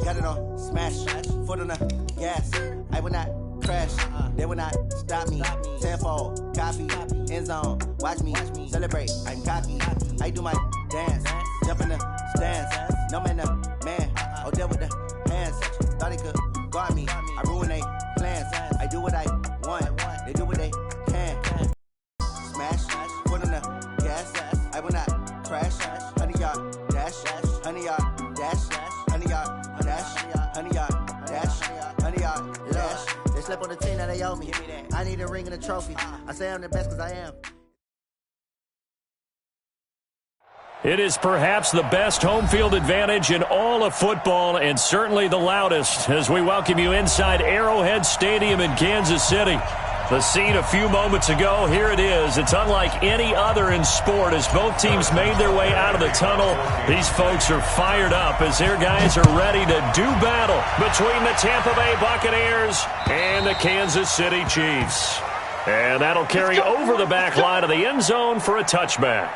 got it on smash, foot on the gas. I will not crash, they will not stop me. Tenfold, copy, end zone, watch me celebrate. I'm cocky, I do my dance, jump in the stands. No man, man, oh, there with the hands. Thought he could guard me, I ruin they plans. I do what I want, they do what they can. Smash, foot on the gas. I will not crash, 100-yard dash, 100-yard dash, 100-yard dash, 100-yard dash, 100-yard dash. They slept on the team that they owe me. I need a ring and a trophy. I say I'm the best because I am. It is perhaps the best home field advantage in all of football, and certainly the loudest, as we welcome you inside Arrowhead Stadium in Kansas City. The scene a few moments ago, here it is. It's unlike any other in sport as both teams made their way out of the tunnel. These folks are fired up as their guys are ready to do battle between the Tampa Bay Buccaneers and the Kansas City Chiefs. And that'll carry over the back line of the end zone for a touchback.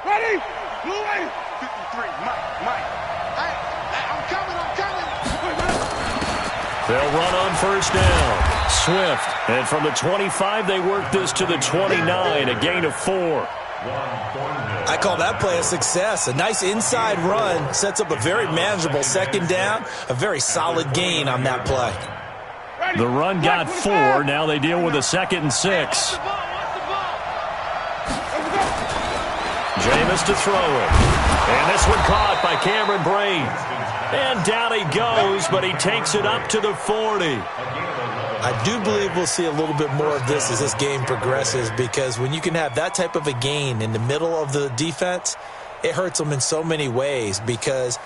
Ready? Louis! 53, Mike. Hey, I'm coming. They'll run on first down. Swift. And from the 25, they work this to the 29, a gain of 4. I call that play a success. A nice inside run sets up a very manageable second down, a very solid gain on that play. The run got 4. Now they deal with a 2nd and 6. Jameis to throw it. And this one caught by Cameron Brate. And down he goes, but he takes it up to the 40. I do believe we'll see a little bit more of this as this game progresses, because when you can have that type of a gain in the middle of the defense, it hurts them in so many ways, because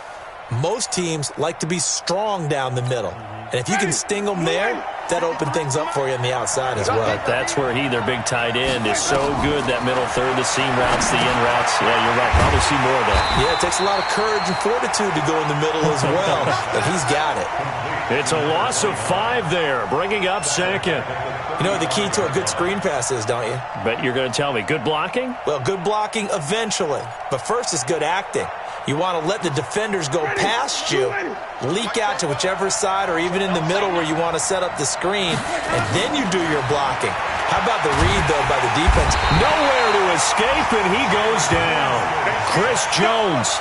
most teams like to be strong down the middle. And if you can sting them there, that opens things up for you on the outside as well. But that's where their big tight end, is so good, that middle third, the seam routes, the in routes. Yeah, you're right. Probably see more of that. Yeah, it takes a lot of courage and fortitude to go in the middle as well, but he's got it. It's a loss of 5 there, bringing up 2nd. You know what the key to a good screen pass is, don't you? Bet you're going to tell me. Good blocking? Well, good blocking eventually. But first is good acting. You want to let the defenders go past you, leak out to whichever side or even in the middle where you want to set up the screen, and then you do your blocking. How about the read, though, by the defense? Nowhere to escape, and he goes down. Chris Jones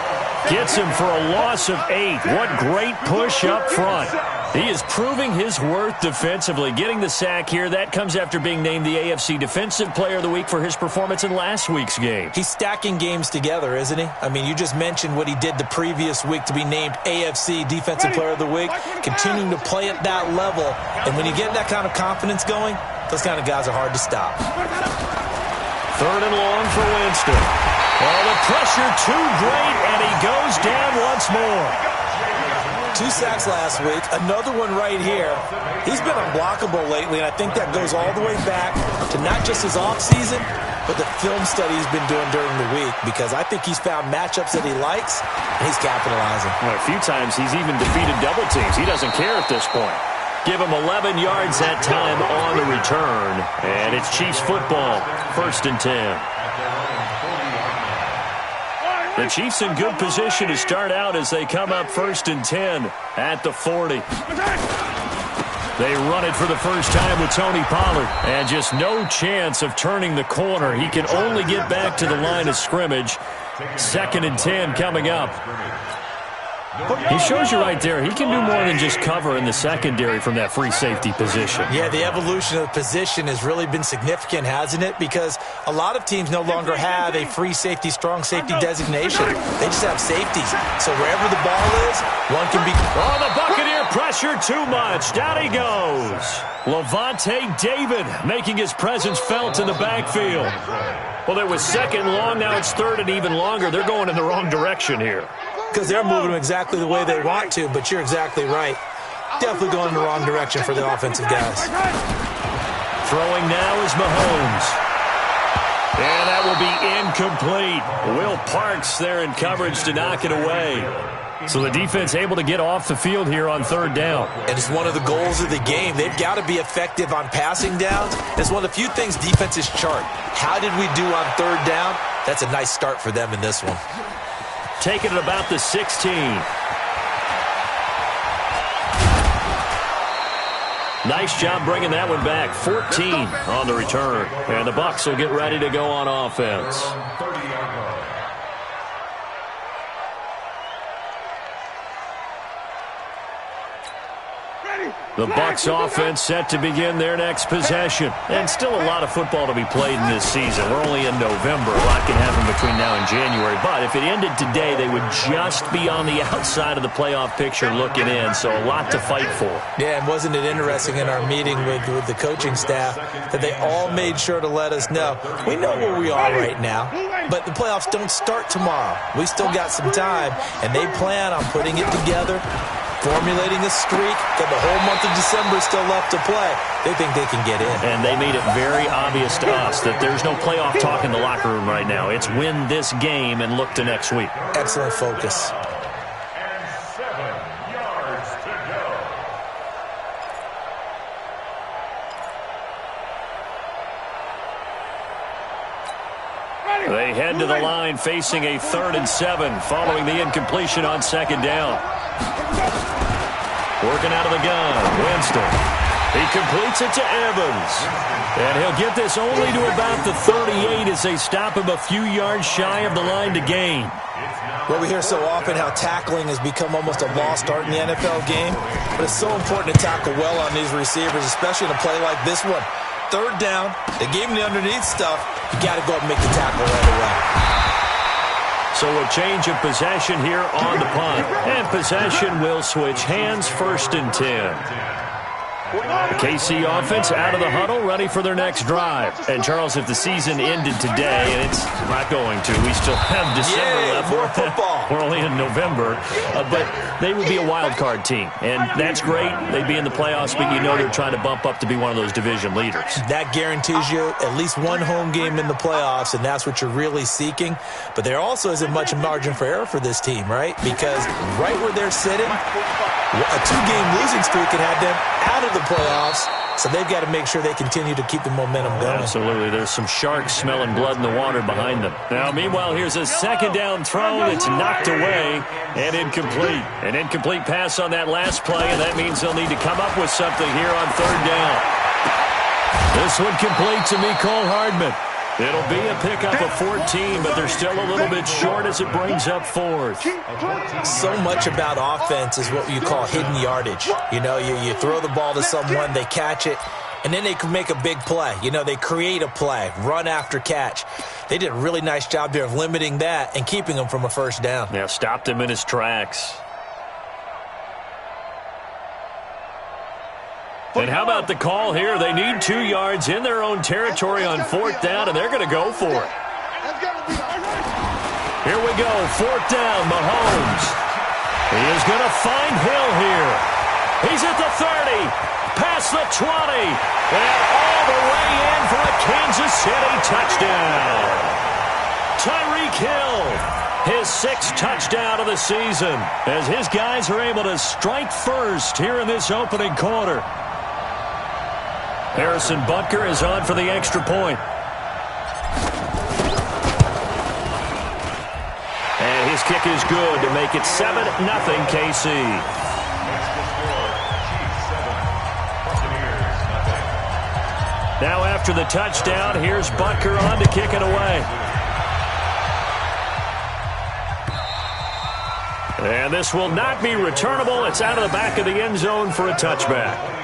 gets him for a loss of 8. What great push up front. He is proving his worth defensively, getting the sack here. That comes after being named the AFC Defensive Player of the Week for his performance in last week's game. He's stacking games together, isn't he? I mean, you just mentioned what he did the previous week to be named AFC Defensive Player of the Week, continuing to play at that level. And when you get that kind of confidence going, those kind of guys are hard to stop. 3rd and long for Winston. Oh, the pressure too great, and he goes down once more. 2 sacks last week, another one right here. He's been unblockable lately, and I think that goes all the way back to not just his offseason, but the film study he's been doing during the week, because I think he's found matchups that he likes, and he's capitalizing. Well, a few times he's even defeated double teams. He doesn't care at this point. Give him 11 yards that time on the return, and it's Chiefs football, 1st and 10. The Chiefs in good position to start out as they come up 1st and 10 at the 40. They run it for the first time with Tony Pollard, and just no chance of turning the corner. He can only get back to the line of scrimmage. 2nd and 10 coming up. He shows you right there, he can do more than just cover in the secondary from that free safety position. Yeah, the evolution of the position has really been significant, hasn't it? Because a lot of teams no longer have a free safety, strong safety designation. They just have safeties. So wherever the ball is, one can be... Oh, the Buccaneer pressure too much. Down he goes. Levante David making his presence felt in the backfield. Well, it was 2nd long, now it's 3rd and even longer. They're going in the wrong direction here. Because they're moving them exactly the way they want to, but you're exactly right. Definitely going in the wrong direction for the offensive guys. Throwing now is Mahomes. And that will be incomplete. Will Parks there in coverage to knock it away. So the defense able to get off the field here on third down. And it's one of the goals of the game. They've got to be effective on passing downs. It's one of the few things defenses chart. How did we do on third down? That's a nice start for them in this one. Taking it about the 16. Nice job bringing that one back. 14 on the return. And the Bucs will get ready to go on offense. The Bucs offense set to begin their next possession. And still a lot of football to be played in this season. We're only in November. A lot can happen between now and January. But if it ended today, they would just be on the outside of the playoff picture looking in. So a lot to fight for. Yeah, and wasn't it interesting in our meeting with the coaching staff that they all made sure to let us know, we know where we are right now, but the playoffs don't start tomorrow. We still got some time, and they plan on putting it together, formulating a streak, that the whole month of December is still left to play. They think they can get in. And they made it very obvious to us that there's no playoff talk in the locker room right now. It's win this game and look to next week. Excellent focus. And 7 yards to go. They head to the line facing a 3rd and 7 following the incompletion on 2nd down. Working out of the gun, Winston. He completes it to Evans. And he'll get this only to about the 38 as they stop him a few yards shy of the line to gain. Well, we hear so often how tackling has become almost a lost art in the NFL game, but it's so important to tackle well on these receivers, especially in a play like this one. 3rd down, they gave him the underneath stuff. You got to go up and make the tackle right away. So a change of possession here on the punt. And possession will switch hands, 1st and 10. The KC offense out of the huddle, ready for their next drive. And, Charles, if the season ended today, and it's not going to, we still have December left. More football. We're only in November. But they would be a wild card team. And that's great. They'd be in the playoffs, but you know they're trying to bump up to be one of those division leaders. That guarantees you at least one home game in the playoffs, and that's what you're really seeking. But there also isn't much margin for error for this team, right? Because right where they're sitting, a 2-game losing streak can have them out of the playoffs, so they've got to make sure they continue to keep the momentum going. Absolutely. There's some sharks smelling blood in the water behind them. Now, meanwhile, here's a 2nd down throw that's knocked away and incomplete. An incomplete pass on that last play, and that means they'll need to come up with something here on 3rd down. This one complete to Mecole Hardman. It'll be a pickup of 14, but they're still a little bit short as it brings up 4th. So much about offense is what you call hidden yardage. You know, you throw the ball to someone, they catch it, and then they can make a big play. You know, they create a play, run after catch. They did a really nice job there of limiting that and keeping him from a 1st down. Yeah, stopped him in his tracks. And how about the call here? They need 2 yards in their own territory on 4th down, and they're going to go for it. Here we go, 4th down, Mahomes. He is going to find Hill here. He's at the 30, past the 20, and all the way in for a Kansas City touchdown. Tyreek Hill, his 6th touchdown of the season, as his guys are able to strike first here in this opening quarter. Harrison Butker is on for the extra point. And his kick is good to make it 7-0 KC. Now after the touchdown, here's Butker on to kick it away. And this will not be returnable. It's out of the back of the end zone for a touchback.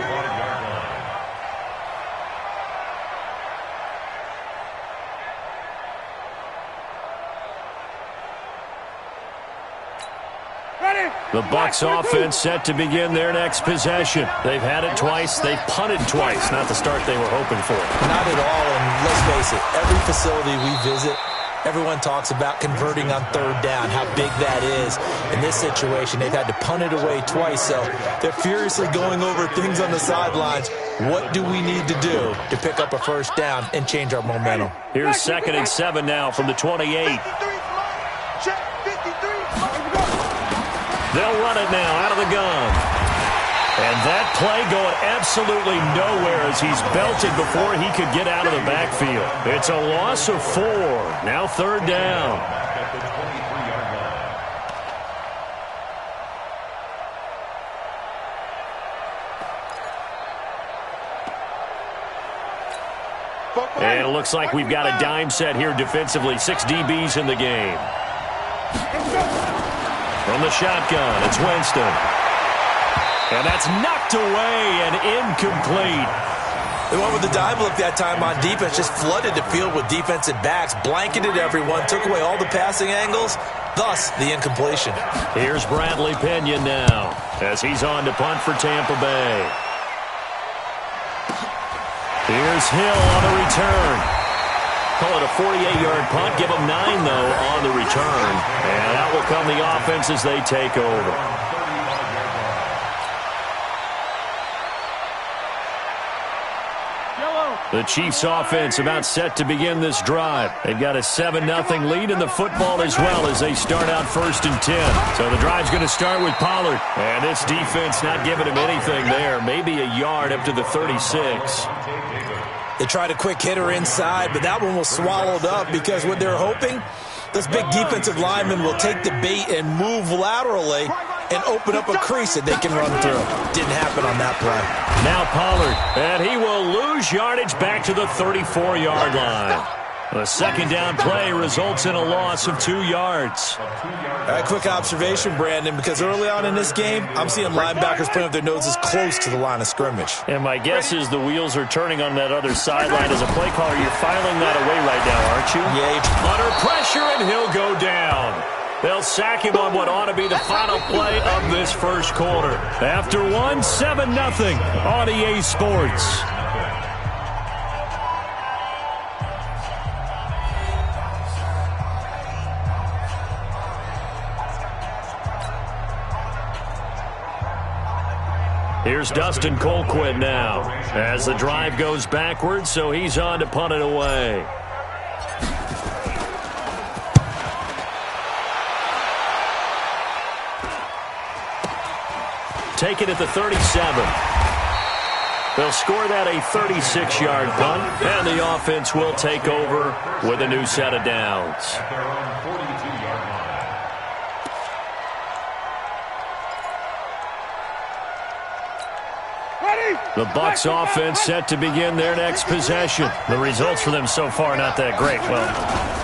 The Bucs offense set to begin their next possession. They've had it twice. They've punted twice. Not the start they were hoping for. Not at all, and let's face it, every facility we visit, everyone talks about converting on 3rd down, how big that is. In this situation, they've had to punt it away twice, so they're furiously going over things on the sidelines. What do we need to do to pick up a 1st down and change our momentum? Here's 2nd and 7 now from the 28. They'll run it now out of the gun. And that play going absolutely nowhere as he's belted before he could get out of the backfield. It's a loss of 4. Now 3rd down. And it looks like we've got a dime set here defensively. 6 DBs in the game. From the shotgun, it's Winston. And that's knocked away and incomplete. They went with the dime look that time on defense, just flooded the field with defensive backs, blanketed everyone, took away all the passing angles, thus the incompletion. Here's Bradley Pinion now as he's on to punt for Tampa Bay. Here's Hill on the return. Call it a 48-yard punt. Give them 9, though, on the return. And out will come the offense as they take over. The Chiefs offense about set to begin this drive. They've got a 7-0 lead in the football as well as they start out 1st and 10. So the drive's going to start with Pollard. And this defense not giving him anything there. Maybe a yard up to the 36. They tried a quick hitter inside, but that one was swallowed up because what they're hoping, this big defensive lineman will take the bait and move laterally and open up a crease that they can run through. Didn't happen on that play. Now Pollard, and he will lose yardage back to the 34-yard line. The 2nd down play results in a loss of 2 yards. A quick observation, Brandon, because early on in this game, I'm seeing linebackers playing with their noses close to the line of scrimmage. And my guess is the wheels are turning on that other sideline. As a play caller, you're filing that away right now, aren't you? Yeah. Under pressure, and he'll go down. They'll sack him on what ought to be the final play of this 1st quarter. After 7-0 on EA Sports. Here's Dustin Colquitt now as the drive goes backwards, so he's on to punt it away. Take it at the 37. They'll score that a 36-yard punt, and the offense will take over with a new set of downs. The Bucs offense set to begin their next possession. The results for them so far not that great. Well,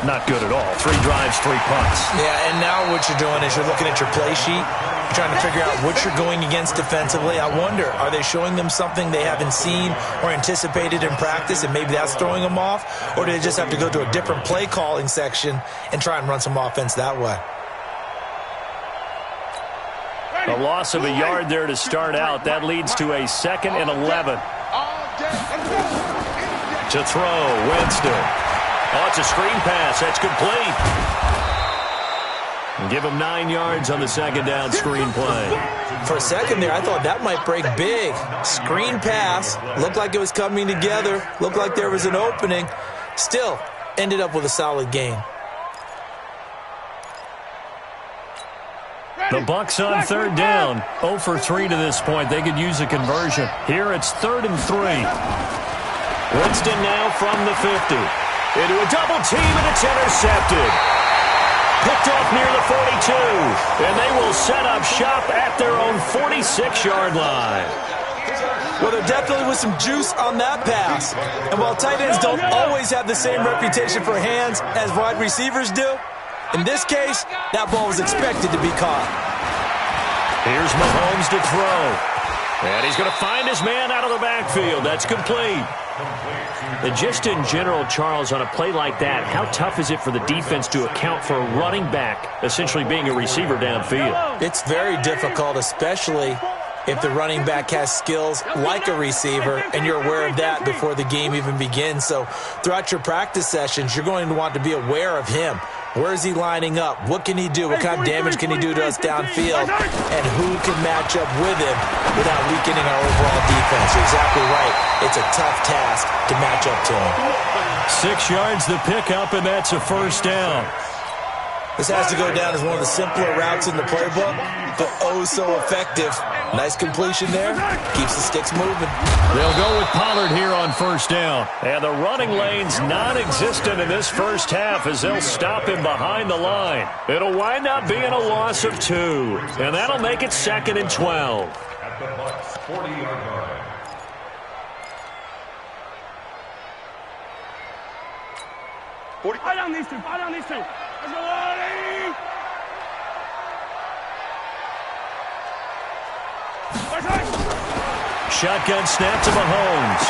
not good at all. 3 drives, 3 punts. Yeah, and now what you're doing is you're looking at your play sheet. You're trying to figure out what you're going against defensively. I wonder, are they showing them something they haven't seen or anticipated in practice, and maybe that's throwing them off? Or do they just have to go to a different play calling section and try and run some offense that way? A loss of a yard there to start out. That leads to a 2nd and 11. To throw, Winston. Oh, it's a screen pass. That's complete. And give him 9 yards on the 2nd down screen play. For a second there, I thought that might break big. Screen pass. Looked like it was coming together. Looked like there was an opening. Still, ended up with a solid gain. The Bucs on 3rd down. 0 for 3 to this point. They could use a conversion. Here it's 3rd and 3. Winston now from the 50. Into a double team, and it's intercepted. Picked off near the 42. And they will set up shop at their own 46-yard line. Well, there definitely was some juice on that pass. And while tight ends don't always have the same reputation for hands as wide receivers do, in this case, that ball was expected to be caught. Here's Mahomes to throw. And he's going to find his man out of the backfield. That's complete. And just in general, Charles, on a play like that, how tough is it for the defense to account for a running back essentially being a receiver downfield? It's very difficult, especially if the running back has skills like a receiver, and you're aware of that before the game even begins. So throughout your practice sessions, you're going to want to be aware of him. Where is he lining up? What can he do? What kind of damage can he do to us downfield? And who can match up with him without weakening our overall defense? You're exactly right. It's a tough task to match up to him. 6 yards the pickup, and that's a 1st down. This has to go down as one of the simpler routes in the playbook, but oh so effective. Nice completion there. Keeps the sticks moving. They'll go with Pollard here on first down. And the running lane's non-existent in this first half as they'll stop him behind the line. It'll wind up being a loss of 2. And that'll make it 2nd and 12. At the Bucs 40-yard line. Fire down these two. Fire down these two. Let's go, Lottie! Shotgun snap to Mahomes.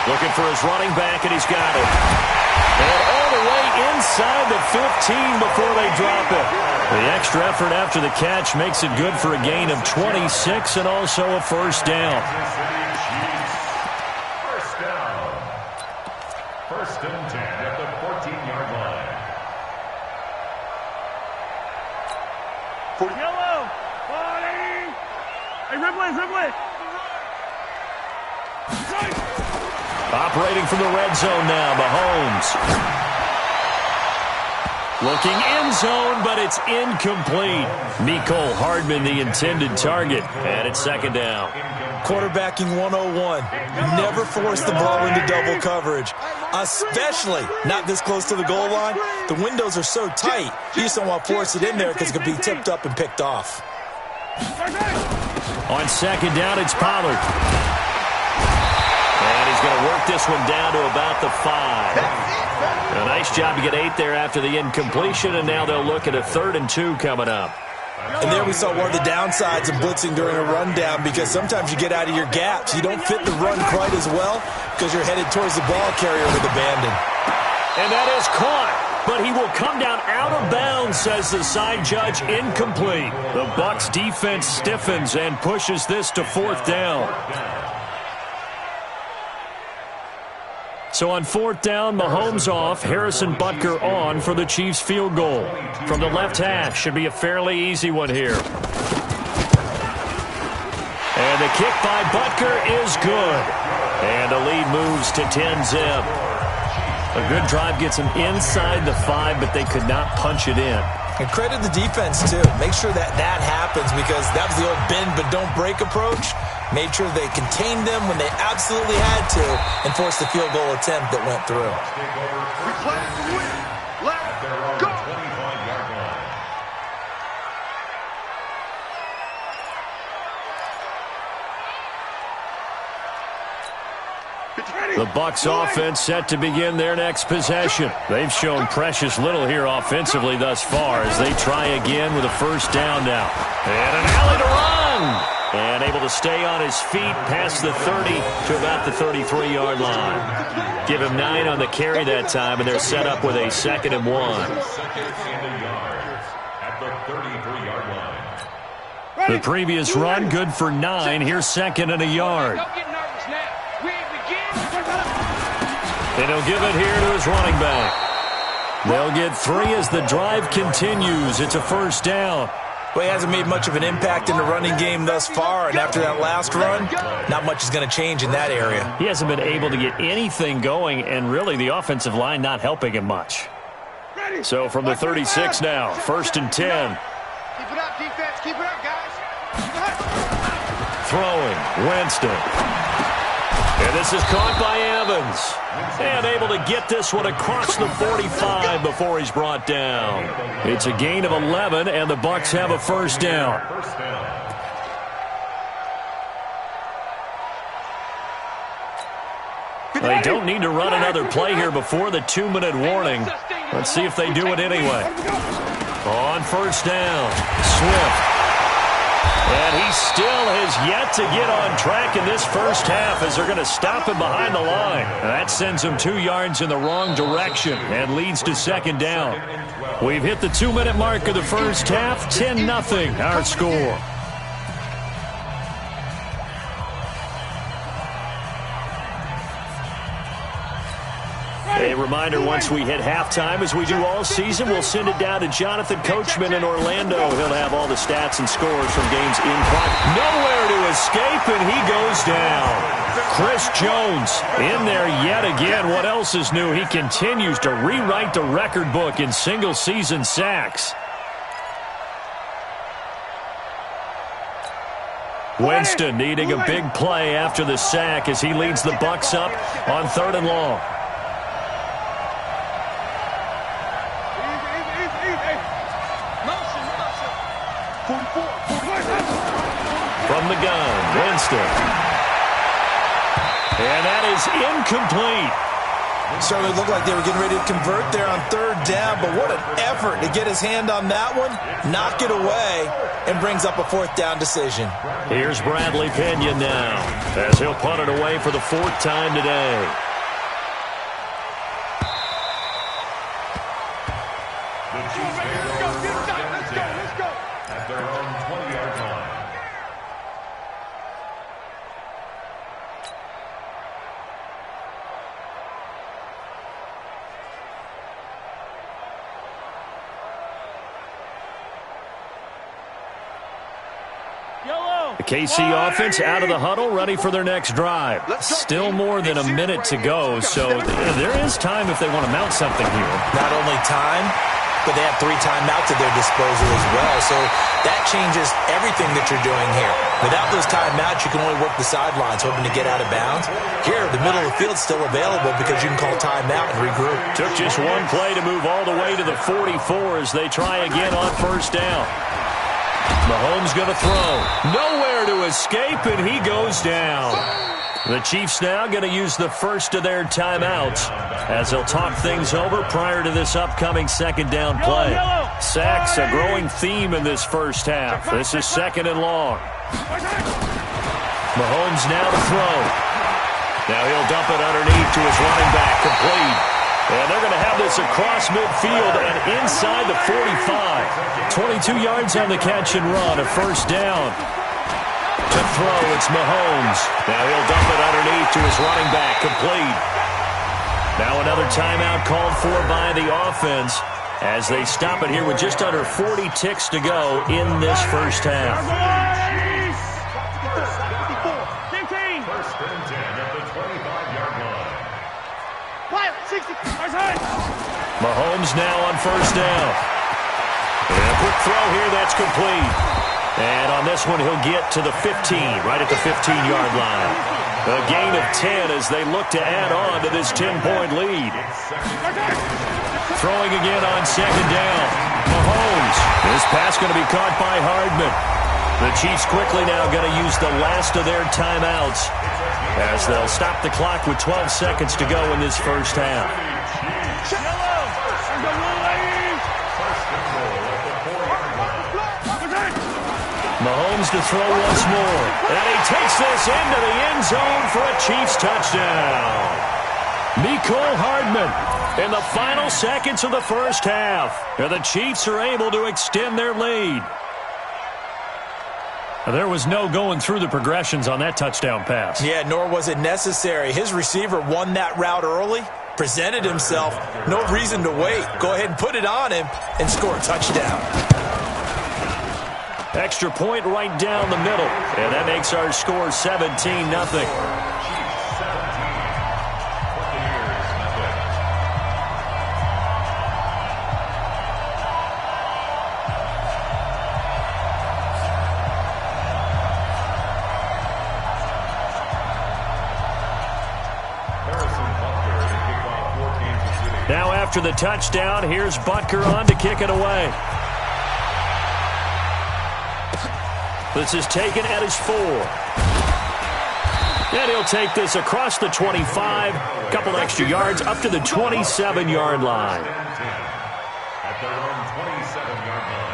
Looking for his running back, and he's got it. And all the way inside the 15 before they drop it. The extra effort after the catch makes it good for a gain of 26 and also a first down. First down. First and 10 at the 14-yard line. Yellow! Lottie! Hey, Ripley! Operating from the red zone now, Mahomes. Looking end zone, but it's incomplete. Mecole Hardman, the intended target, and it's 2nd down. Quarterbacking 101. Never force the ball into double coverage, especially not this close to the goal line. The windows are so tight, you just don't want to force it in there because it could be tipped up and picked off. On 2nd down, it's Pollard. And he's going to work this one down to about the 5. A nice job to get 8 there after the incompletion, and now they'll look at a 3rd and 2 coming up. And there we saw one of the downsides of blitzing during a rundown, because sometimes you get out of your gaps. You don't fit the run quite as well because you're headed towards the ball carrier with abandon. And that is caught, but he will come down out of bounds, says the side judge. Incomplete. The Bucs defense stiffens and pushes this to 4th down. So on 4th down, Mahomes off, Harrison Butker on for the Chiefs field goal. From the left hash, should be a fairly easy one here. And the kick by Butker is good. And the lead moves to 10-zip. A good drive gets them inside the 5, but they could not punch it in. And credit the defense, too. Make sure that happens, because that was the old bend but don't break approach. Made sure they contained them when they absolutely had to and forced the field goal attempt that went through. Let's go! The Bucs offense set to begin their next possession. They've shown precious little here offensively thus far as they try again with a first down now. And an alley to run! And able to stay on his feet past the 30 to about the 33-yard line. Give him 9 on the carry that time, and they're set up with a 2nd and 1. The previous run, good for 9. Here's 2nd and a yard. And he'll give it here to his running back. They'll get 3 as the drive continues. It's a first down. Well, he hasn't made much of an impact in the running game thus far, and after that last run, not much is going to change in that area. He hasn't been able to get anything going, and really the offensive line not helping him much. So from the 36 now, 1st and 10. Keep it up, defense. Keep it up, guys. Throwing, Winston. And this is caught by Evans. And able to get this one across the 45 before he's brought down. It's a gain of 11, and the Bucs have a first down. They don't need to run another play here before the 2-minute warning. Let's see if they do it anyway. On first down, Swift. And he still has yet to get on track in this first half as they're going to stop him behind the line. That sends him 2 yards in the wrong direction and leads to 2nd down. We've hit the 2-minute mark of the first half, 10-0 our score. A reminder, once we hit halftime, as we do all season, we'll send it down to Jonathan Coachman in Orlando. He'll have all the stats and scores from games in flight. Nowhere to escape, and he goes down. Chris Jones in there yet again. What else is new? He continues to rewrite the record book in single-season sacks. Winston needing a big play after the sack as he leads the Bucs up on 3rd and long. From the gun, Winston. And that is incomplete. Certainly looked like they were getting ready to convert there on 3rd down, but what an effort to get his hand on that one, knock it away, and brings up a 4th down decision. Here's Bradley Pinion now, as he'll punt it away for the 4th time today. The Chiefs let's go. At their own 20-yard line. The KC offense out of the huddle, ready for their next drive. Still more than a minute to go, so there is time if they want to mount something here. Not only time, but they have 3 timeouts at their disposal as well, so that changes everything that you're doing here. Without those timeouts, you can only work the sidelines, hoping to get out of bounds. Here, the middle of the field's still available because you can call timeout and regroup. Took just one play to move all the way to the 44 as they try again on 1st down. Mahomes going to throw. Nowhere to escape, and he goes down. The Chiefs now going to use the first of their timeouts as they'll talk things over prior to this upcoming 2nd down play. Sacks, a growing theme in this first half. This is 2nd and long. Mahomes now to throw. Now he'll dump it underneath to his running back, complete. And they're going to have this across midfield and inside the 45. 22 yards on the catch and run, a 1st down. To throw, it's Mahomes. Now he'll dump it underneath to his running back, complete. Now another timeout called for by the offense as they stop it here with just under 40 ticks to go in this first half. 15. 1st and 10 at the 25-yard line. 60. Mahomes now on 1st down. And a quick throw here, that's complete. And on this one, he'll get to the 15, right at the 15-yard line. A gain of 10 as they look to add on to this 10-point lead. Throwing again on 2nd down. Mahomes. This pass going to be caught by Hardman. The Chiefs quickly now going to use the last of their timeouts as they'll stop the clock with 12 seconds to go in this first half. Mahomes to throw once more. And he takes this into the end zone for a Chiefs touchdown. Mecole Hardman in the final seconds of the first half. And the Chiefs are able to extend their lead. There was no going through the progressions on that touchdown pass. Yeah, nor was it necessary. His receiver won that route early, presented himself, no reason to wait. Go ahead and put it on him and score a touchdown. Extra point right down the middle. And that makes our score 17-0. Now after the touchdown, here's Butker on to kick it away. This is taken at his 4. And he'll take this across the 25, a couple extra yards up to the 27-yard line. At their own 27-yard line.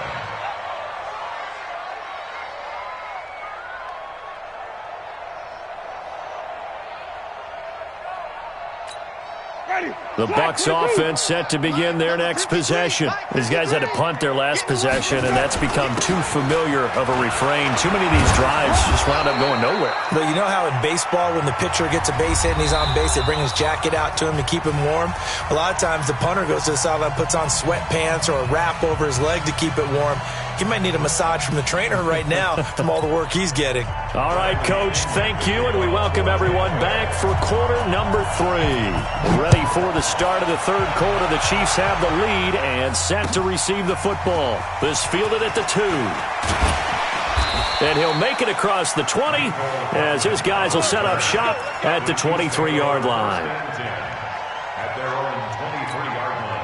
The Bucs offense set to begin their next possession. These guys had to punt their last possession, and that's become too familiar of a refrain. Too many of these drives just wound up going nowhere. Well, you know how in baseball, when the pitcher gets a base hit and he's on base, they bring his jacket out to him to keep him warm? A lot of times the punter goes to the sideline, puts on sweatpants or a wrap over his leg to keep it warm. He might need a massage from the trainer right now from all the work he's getting. All right, Coach, thank you, and we welcome everyone back for quarter number 3. Ready for the start of the third quarter. The Chiefs have the lead and set to receive the football. This fielded at the 2. And he'll make it across the 20 as his guys will set up shop at the 23-yard line. At their own 23-yard line.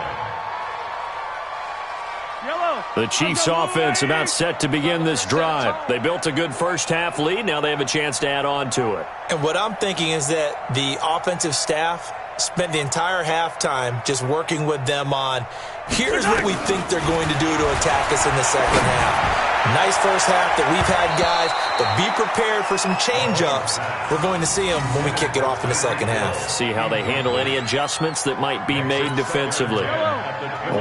The Chiefs offense about set to begin this drive. They built a good first half lead. Now they have a chance to add on to it. And what I'm thinking is that the offensive staff spent the entire halftime just working with them on, here's what we think they're going to do to attack us in the second half. Nice first half that we've had, guys, but be prepared for some change-ups. We're going to see them when we kick it off in the second half. See how they handle any adjustments that might be made defensively.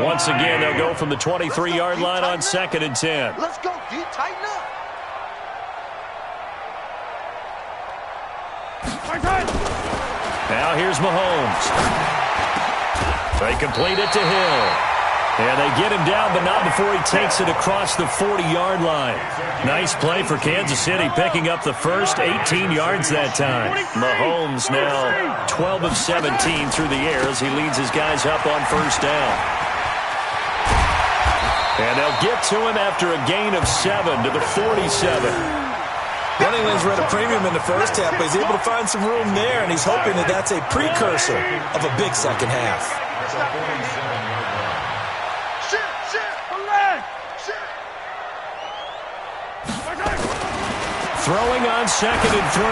Once again, they'll go from the 23-yard line on 2nd and 10. Let's go, D. Tighten up. Now here's Mahomes. They complete it to Hill. And they get him down, but not before he takes it across the 40-yard line. Nice play for Kansas City, picking up the first 18 yards that time. Mahomes now 12 of 17 through the air as he leads his guys up on first down. And they'll get to him after a gain of 7 to the 47. Running lanes were at a premium in the first half, but he's able to find some room there, and he's hoping that that's a precursor of a big second half. Throwing on 2nd and 3.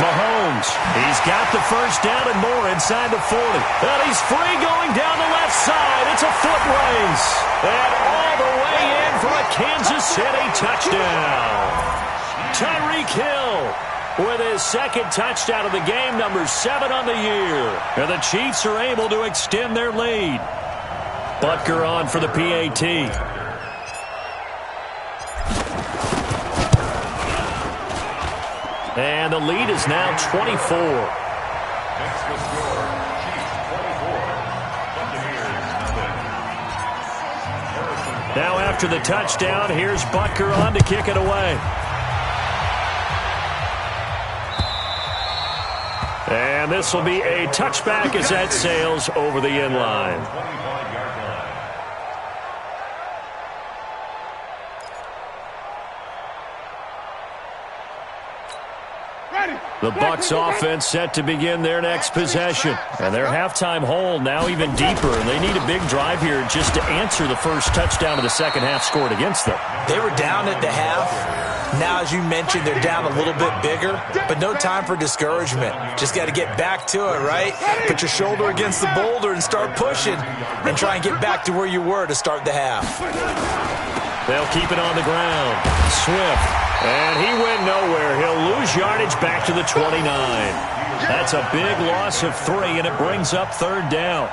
Mahomes, he's got the first down and more inside the 40. And he's free going down the left side. It's a foot race. And all the way in for a Kansas City touchdown. Tyreek Hill with his second touchdown of the game, number 7 on the year. And the Chiefs are able to extend their lead. Butker on for the PAT. And the lead is now 24. That's the score. Chiefs 24. Buccaneers nothing. Now after the touchdown, here's Butker on to kick it away. And this will be a touchback as that sails over the end line. 25-yard line. The Bucs offense set to begin their next possession. And their halftime hole now even deeper. And they need a big drive here just to answer the first touchdown of the second half scored against them. They were down at the half. Now, as you mentioned, they're down a little bit bigger, but no time for discouragement. Just got to get back to it, right? Put your shoulder against the boulder and start pushing and try and get back to where you were to start the half. They'll keep it on the ground. Swift. And he went nowhere. He'll lose yardage back to the 29. That's a big loss of 3, and it brings up third down.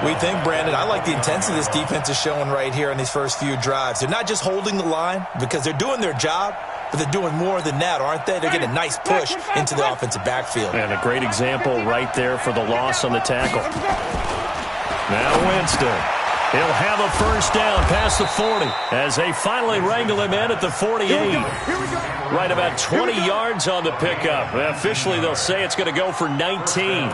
We think, Brandon, I like the intensity this defense is showing right here in these first few drives. They're not just holding the line because they're doing their job, but they're doing more than that, aren't they? They're getting a nice push into the offensive backfield. And a great example right there for the loss on the tackle. Now Winston. He'll have a first down past the 40 as they finally wrangle him in at the 48. Right about 20 yards on the pickup. Officially, they'll say it's going to go for 19.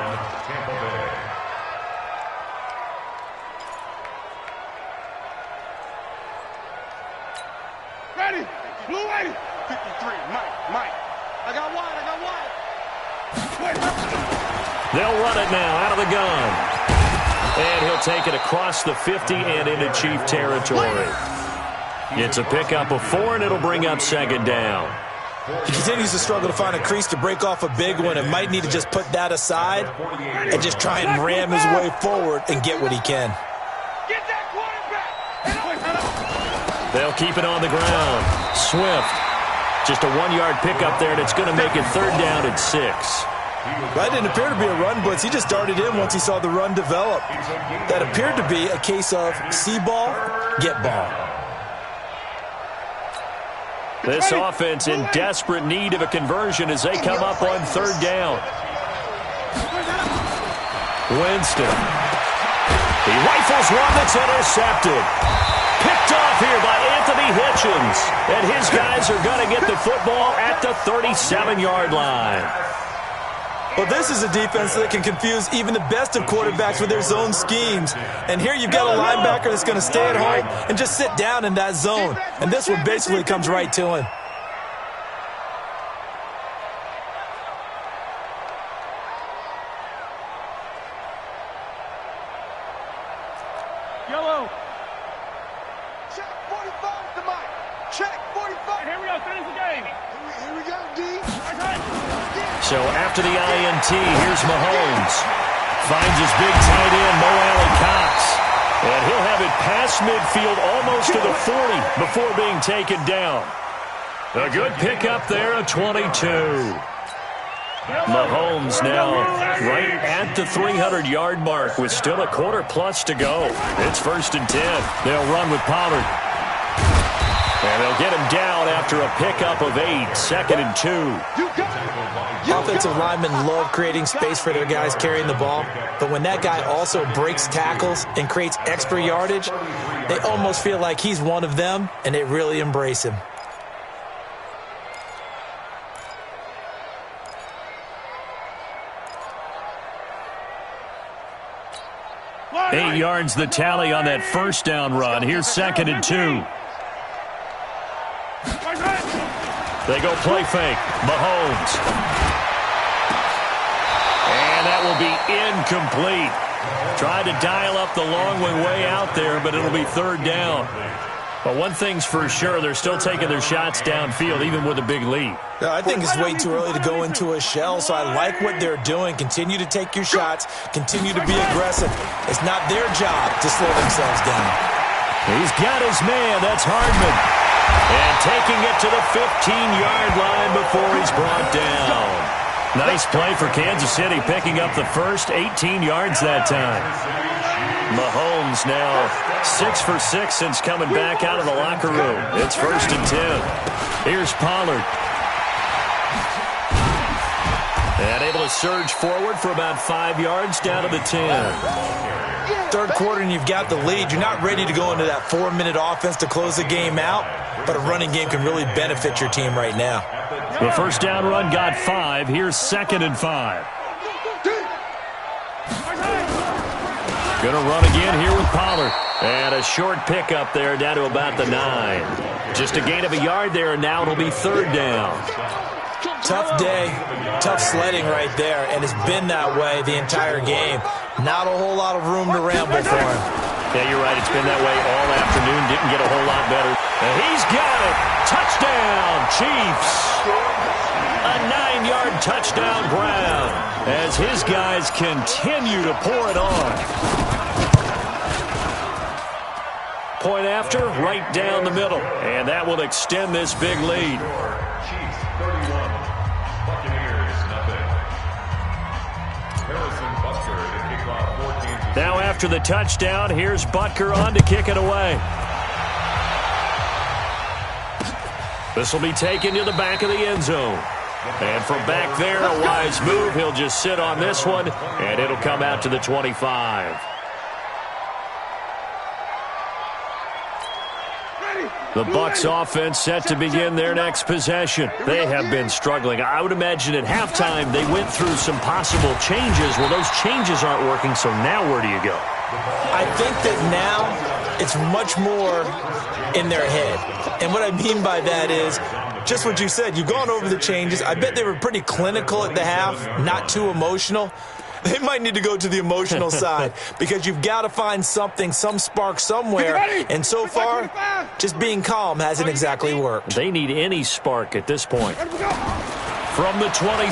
Ready? Blue 80. 53. Mike. I got wide. They'll run it now out of the gun. And he'll take it across the 50 and into Chief territory. It's a pickup of 4, and it'll bring up second down. He continues to struggle to find a crease to break off a big one and might need to just put that aside and just try and ram his way forward and get what he can. Get that quarterback. They'll keep it on the ground. Swift. Just a 1-yard pickup there, and it's going to make it third down and 6. That didn't appear to be a run blitz. He just darted in once he saw the run develop. That appeared to be a case of see ball, get ball. This offense in desperate need of a conversion as they come up on third down. Winston. He rifles one that's intercepted. Picked off here by Anthony Hitchens. And his guys are going to get the football at the 37-yard line. Well, this is a defense that can confuse even the best of quarterbacks with their zone schemes. And here you've got a linebacker that's going to stay at home and just sit down in that zone. And this one basically comes right to him. Yellow. Check 45 to Mike. Check 45. Here we go. Finish the game. Here we go, D. So after the INT, here's Mahomes. Finds his big tight end, Mo Alley-Cox. And he'll have it past midfield almost to the 40 before being taken down. A good pickup there, a 22. Mahomes now right at the 300-yard mark with still a quarter plus to go. It's 1st and 10. They'll run with Pollard. And they'll get him down after a pickup of 8, 2nd and 2. Offensive linemen love creating space for their guys carrying the ball, but when that guy also breaks tackles and creates extra yardage, they almost feel like he's one of them, and they really embrace him. Eight yards the tally on that first down run. Here's 2nd and 2. They go play fake. Mahomes. And that will be incomplete. Tried to dial up the long way out there, but it'll be 3rd down. But one thing's for sure, they're still taking their shots downfield, even with a big lead. No, I think it's way too early to go into a shell, so I like what they're doing. Continue to take your shots. Continue to be aggressive. It's not their job to slow themselves down. He's got his man. That's Hardman. And taking it to the 15-yard line before he's brought down. Nice play for Kansas City, picking up the first 18 yards that time. Mahomes now 6 for 6 since coming back out of the locker room. It's 1st and 10. Here's Pollard. And able to surge forward for about 5 yards down to the 10. Third quarter and you've got the lead. You're not ready to go into that 4-minute offense to close the game out, but a running game can really benefit your team right now. The first down run got 5. Here's 2nd and 5. Gonna run again here with Pollard. And a short pickup there down to about the 9. Just a gain of a yard there, and now it'll be 3rd down. Tough day, tough sledding right there, and it's been that way the entire game. Not a whole lot of room to ramble for him. Yeah, you're right. It's been that way all afternoon. Didn't get a whole lot better. And he's got it. Touchdown, Chiefs. A 9-yard touchdown grab as his guys continue to pour it on. Point after, right down the middle. And that will extend this big lead. Chiefs 31, Buccaneers nothing. Harrison Butker to kick off 14. Now after the touchdown, here's Butker on to kick it away. This will be taken to the back of the end zone. And from back there, a wise move. He'll just sit on this one, and it'll come out to the 25. The Bucs offense set to begin their next possession. They have been struggling. I would imagine at halftime they went through some possible changes. Well, those changes aren't working, so now where do you go? I think that now it's much more in their head. And what I mean by that is just what you said. You've gone over the changes. I bet they were pretty clinical at the half, not too emotional. They might need to go to the emotional side because you've got to find something, some spark somewhere. And so far, just being calm hasn't exactly worked. They need any spark at this point. From the 27,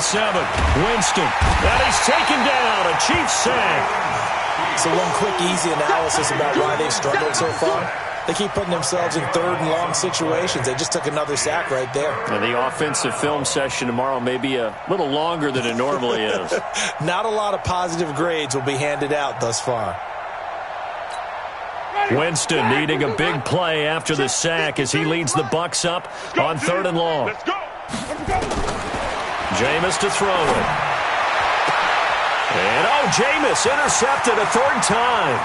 Winston. That he's taken down. A Chiefs sack. So one quick, easy analysis about why they've struggled so far. They keep putting themselves in third and long situations. They just took another sack right there. And the offensive film session tomorrow may be a little longer than it normally is. Not a lot of positive grades will be handed out thus far. Winston needing a big play after the sack as he leads the Bucs up on 3rd and long. Jameis to throw it. And, Jameis intercepted a 3rd time.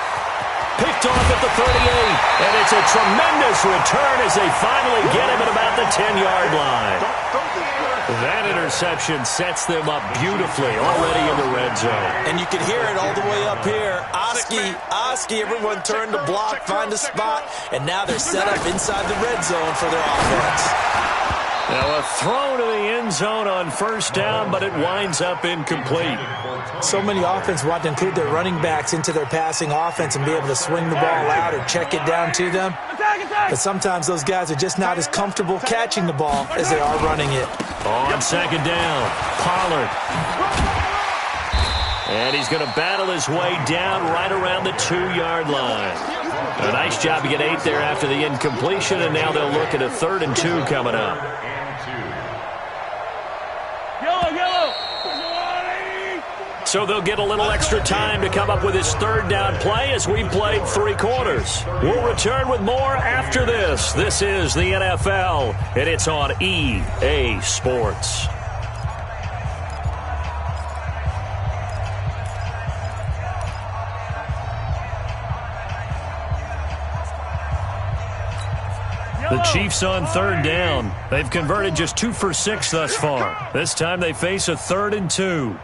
Picked off at the 38. And it's a tremendous return as they finally get him at about the 10-yard line. That interception sets them up beautifully already in the red zone. And you can hear it all the way up here. Oski, everyone turned to block, find a spot, and now they're set up inside the red zone for their offense. Now a throw to the end zone on 1st down, but it winds up incomplete. So many offenses want to include their running backs into their passing offense and be able to swing the ball out or check it down to them. But sometimes those guys are just not as comfortable catching the ball as they are running it. On 2nd down, Pollard. And he's going to battle his way down right around the 2-yard line. A nice job to get 8 there after the incompletion, and now they'll look at a 3rd and 2 coming up. So they'll get a little extra time to come up with his 3rd down play as we've played 3 quarters. We'll return with more after this. This is the NFL, and it's on EA Sports. The Chiefs on 3rd down. They've converted just 2 for 6 thus far. This time they face a 3rd and 2.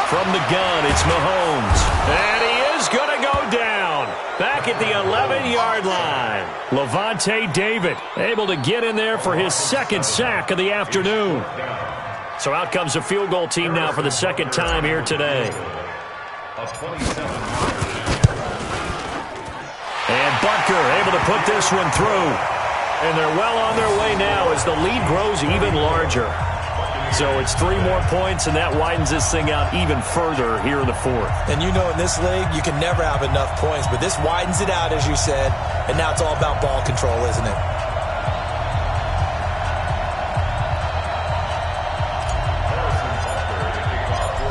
From the gun, it's Mahomes. And he is going to go down. Back at the 11-yard line. Levante David able to get in there for his 2nd sack of the afternoon. So out comes the field goal team now for the 2nd time here today. And Butker able to put this one through. And they're well on their way now as the lead grows even larger. So it's 3 more points, and that widens this thing out even further here in the 4th. And you know in this league, you can never have enough points, but this widens it out, as you said, and now it's all about ball control, isn't it?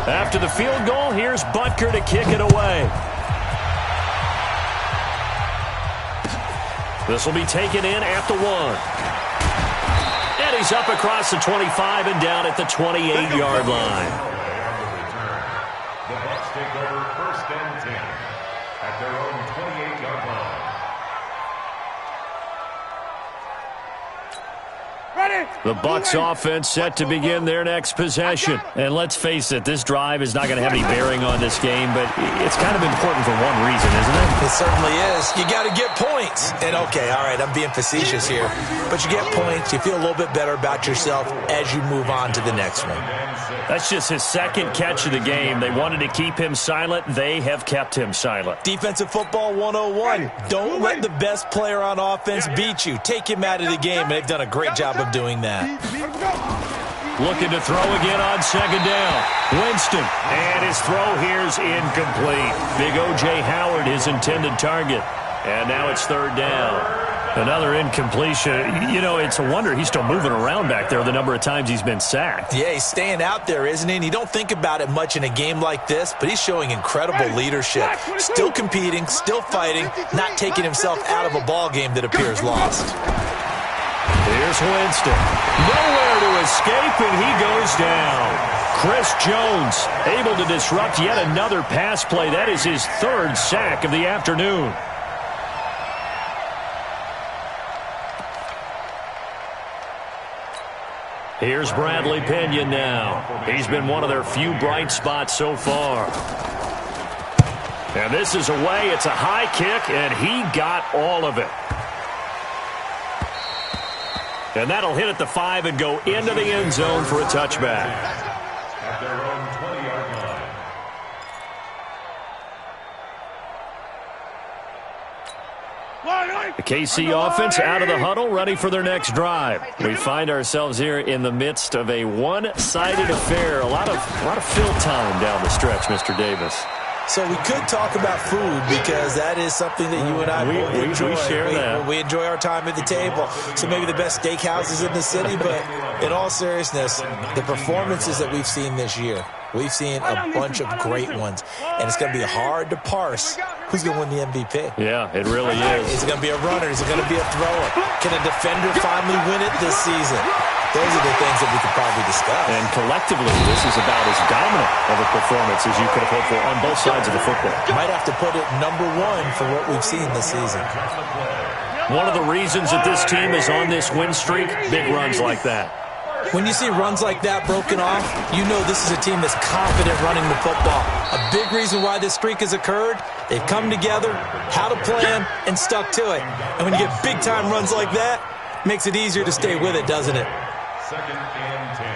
After the field goal, here's Butker to kick it away. This will be taken in at the 1. And he's up across the 25 and down at the 28-yard line. The Bucs take over 1st and 10 at their own 28-yard line. The Bucs offense set to begin their next possession. And let's face it, this drive is not going to have any bearing on this game, but it's kind of important for one reason, isn't it? It certainly is. You got to get points. And okay, all right, I'm being facetious here, but you get points, you feel a little bit better about yourself as you move on to the next one. That's just his 2nd catch of the game. They wanted to keep him silent. They have kept him silent. Defensive football 101. Don't let the best player on offense beat you. Take him out of the game, and they've done a great job of doing that. Looking to throw again on 2nd down. Winston. And his throw here's incomplete. Big O.J. Howard, his intended target. And now it's 3rd down. Another incompletion. You know, it's a wonder he's still moving around back there the number of times he's been sacked. Yeah, he's staying out there, isn't he? And you don't think about it much in a game like this, but he's showing incredible leadership. Still competing, still fighting, not taking himself out of a ball game that appears lost. Here's Winston. Nowhere to escape, and he goes down. Chris Jones able to disrupt yet another pass play. That is his 3rd sack of the afternoon. Here's Bradley Pinion now. He's been one of their few bright spots so far. And this is away. It's a high kick, and he got all of it. And that'll hit at the 5 and go into the end zone for a touchback. At their own 20-yard line. The KC offense out of the huddle, ready for their next drive. We find ourselves here in the midst of a one-sided affair. A lot of fill time down the stretch, Mr. Davis. So we could talk about food because that is something that you and I both enjoy. We share that. We enjoy our time at the table. So maybe the best steakhouses in the city, but in all seriousness, the performances that we've seen this year, we've seen a bunch of great ones. And it's going to be hard to parse who's going to win the MVP. Yeah, it really is. Is it going to be a runner? Is it going to be a thrower? Can a defender finally win it this season? Those are the things that we could probably discuss. And collectively, this is about as dominant of a performance as you could have hoped for on both sides of the football. Might have to put it #1 for what we've seen this season. One of the reasons that this team is on this win streak, big runs like that. When you see runs like that broken off, you know this is a team that's confident running the football. A big reason why this streak has occurred, they've come together, had a plan, and stuck to it. And when you get big-time runs like that, it makes it easier to stay with it, doesn't it? 2nd and 10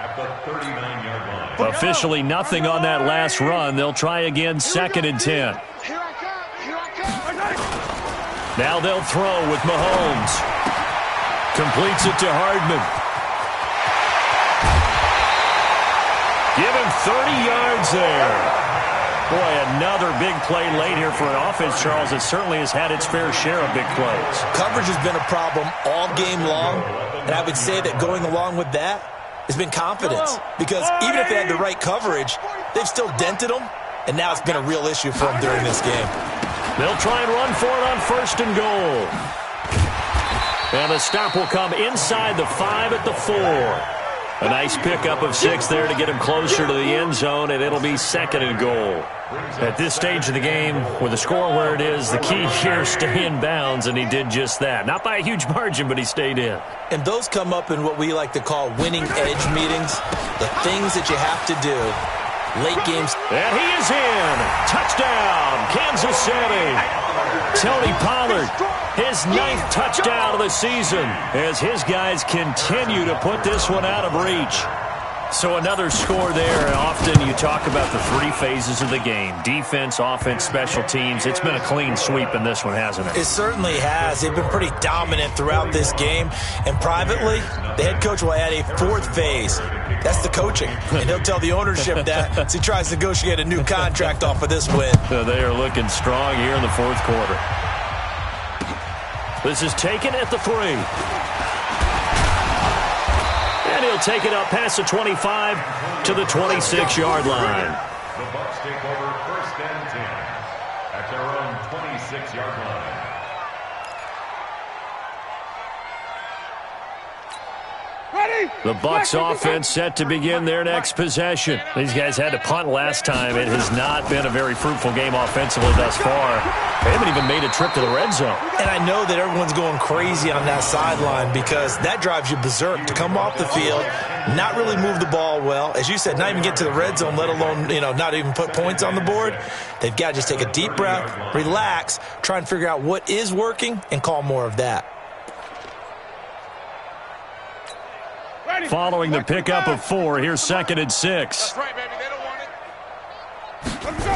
at the 39-yard line. Officially nothing on that last run. They'll try again, 2nd and 10. Now they'll throw with Mahomes. Completes it to Hardman. Give him 30 yards there. Boy, another big play late here for an offense, Charles, that certainly has had its fair share of big plays. Coverage has been a problem all game long, and I would say that going along with that has been confidence. Because even if they had the right coverage, they've still dented them, and now it's been a real issue for them during this game. They'll try and run for it on 1st and goal. And the stop will come inside the 5 at the 4. A nice pickup of 6 there to get him closer to the end zone, and it'll be 2nd and goal. At this stage of the game, with the score where it is, the key here, stay in bounds, and he did just that. Not by a huge margin, but he stayed in. And those come up in what we like to call winning edge meetings, the things that you have to do. Late games. And he is in. Touchdown, Kansas City. Tony Pollard, his 9th touchdown of the season as his guys continue to put this one out of reach. So another score there. Often you talk about the 3 phases of the game. Defense, offense, special teams. It's been a clean sweep in this one, hasn't it? It certainly has. They've been pretty dominant throughout this game. And privately, the head coach will add a 4th phase. That's the coaching. And he'll tell the ownership that as he tries to negotiate a new contract off of this win. So they are looking strong here in the 4th quarter. This is taken at the 3. And he'll take it up past the 25 to the 26-yard line. The Bucs take over 1st and 10 at their own 26-yard line. The Bucs offense set to begin their next possession. These guys had to punt last time. It has not been a very fruitful game offensively thus far. They haven't even made a trip to the red zone. And I know that everyone's going crazy on that sideline because that drives you berserk to come off the field, not really move the ball well. As you said, not even get to the red zone, let alone, not even put points on the board. They've got to just take a deep breath, relax, try and figure out what is working, and call more of that. Following the pickup of 4, here's 2nd and 6. That's right, baby. They don't want it. Let's go.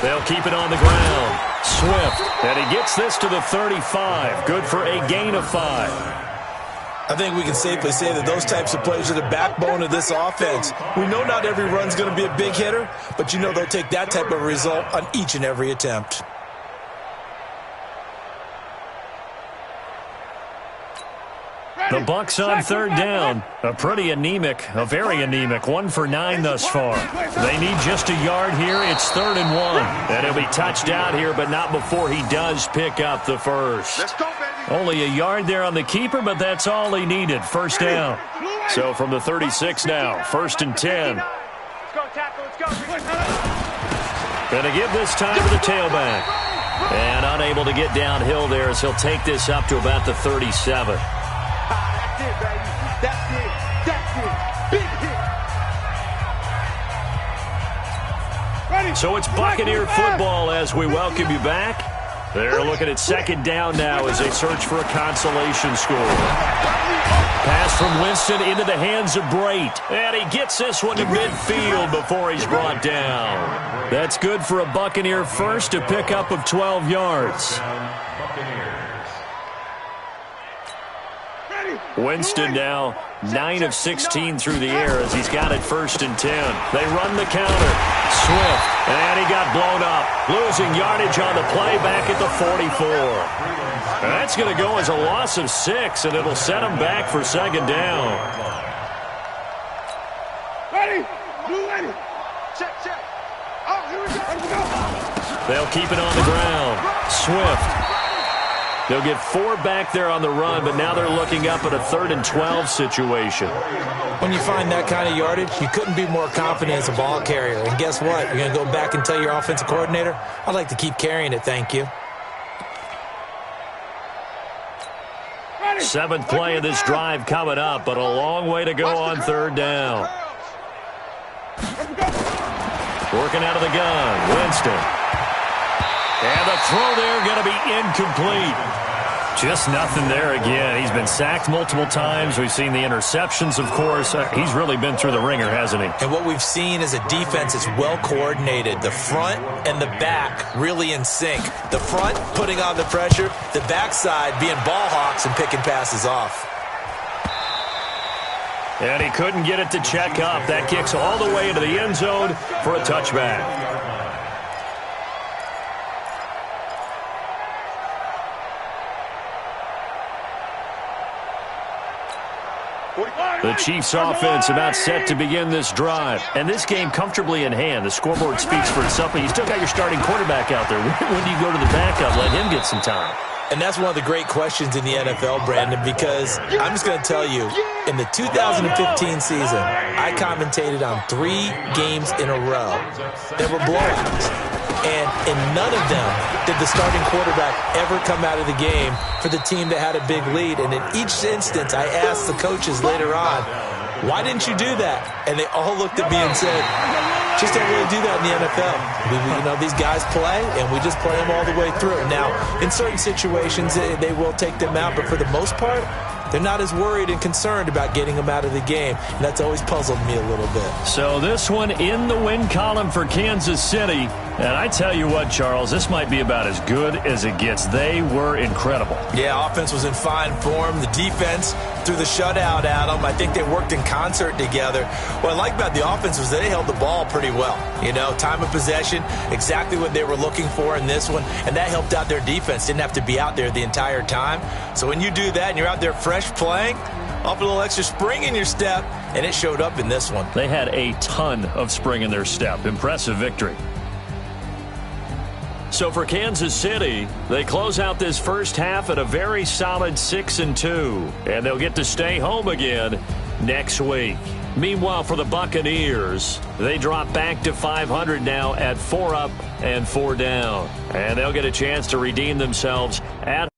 They'll keep it on the ground. Swift, and he gets this to the 35. Good for a gain of 5. I think we can safely say that those types of plays are the backbone of this offense. We know not every run's going to be a big hitter, but they'll take that type of result on each and every attempt. The Bucs on 3rd down. A very anemic 1 for 9 thus far. They need just a yard here. It's 3rd and 1. And he'll be touched out here, but not before he does pick up the first. Let's go, baby. Only a yard there on the keeper, but that's all he needed. 1st down. So from the 36 now, 1st and 10. Let's go, tackle. Let's go. Going to give this time to the tailback. And unable to get downhill there as he'll take this up to about the 37. That's it, baby. That's it. That's it. Big hit. Ready. So it's Buccaneer football as we welcome you back. They're looking at 2nd down now as they search for a consolation score. Pass from Winston into the hands of Brate. And he gets this one to midfield before he's brought down. That's good for a Buccaneer first, a pickup of 12 yards. Buccaneers. Ready. Winston now 9 of 16 through the air as he's got it 1st and 10. They run the counter. Swift, and he got blown up. Losing yardage on the play back at the 44. That's going to go as a loss of 6, and it'll set him back for 2nd down. Ready? Blue ready. Check, check. Oh, here we go. They'll keep it on the ground. Swift. They'll get 4 back there on the run, but now they're looking up at a 3rd and 12 situation. When you find that kind of yardage, you couldn't be more confident as a ball carrier. And guess what? You're going to go back and tell your offensive coordinator, I'd like to keep carrying it, thank you. 7th play of this drive coming up, but a long way to go on 3rd down. Working out of the gun, Winston. And the throw there going to be incomplete. Just nothing there again. He's been sacked multiple times. We've seen the interceptions, of course. He's really been through the ringer, hasn't he? And what we've seen is a defense that's well coordinated. The front and the back really in sync. The front putting on the pressure, the backside being ball hawks and picking passes off. And he couldn't get it to check up. That kicks all the way into the end zone for a touchback. The Chiefs offense about set to begin this drive. And this game comfortably in hand. The scoreboard speaks for itself, but you still got your starting quarterback out there. When do you go to the backup? Let him get some time. And that's one of the great questions in the NFL, Brandon, because I'm just going to tell you, in the 2015 season, I commentated on 3 games in a row that were blowouts. And in none of them did the starting quarterback ever come out of the game for the team that had a big lead. And in each instance, I asked the coaches later on, why didn't you do that? And they all looked at me and said, just don't really do that in the NFL. These guys play, and we just play them all the way through. Now, in certain situations, they will take them out, but for the most part, they're not as worried and concerned about getting them out of the game. And that's always puzzled me a little bit. So this one in the win column for Kansas City. And I tell you what, Charles, this might be about as good as it gets. They were incredible. Yeah, offense was in fine form. The defense threw the shutout at them. I think they worked in concert together. What I like about the offense was they held the ball pretty well. Time of possession, exactly what they were looking for in this one. And that helped out their defense. Didn't have to be out there the entire time. So when you do that and you're out there fresh playing, off a little extra spring in your step, and it showed up in this one. They had a ton of spring in their step. Impressive victory. So for Kansas City, they close out this first half at a very solid 6-2, and they'll get to stay home again next week. Meanwhile, for the Buccaneers, they drop back to 500 now at 4 up and 4 down, and they'll get a chance to redeem themselves at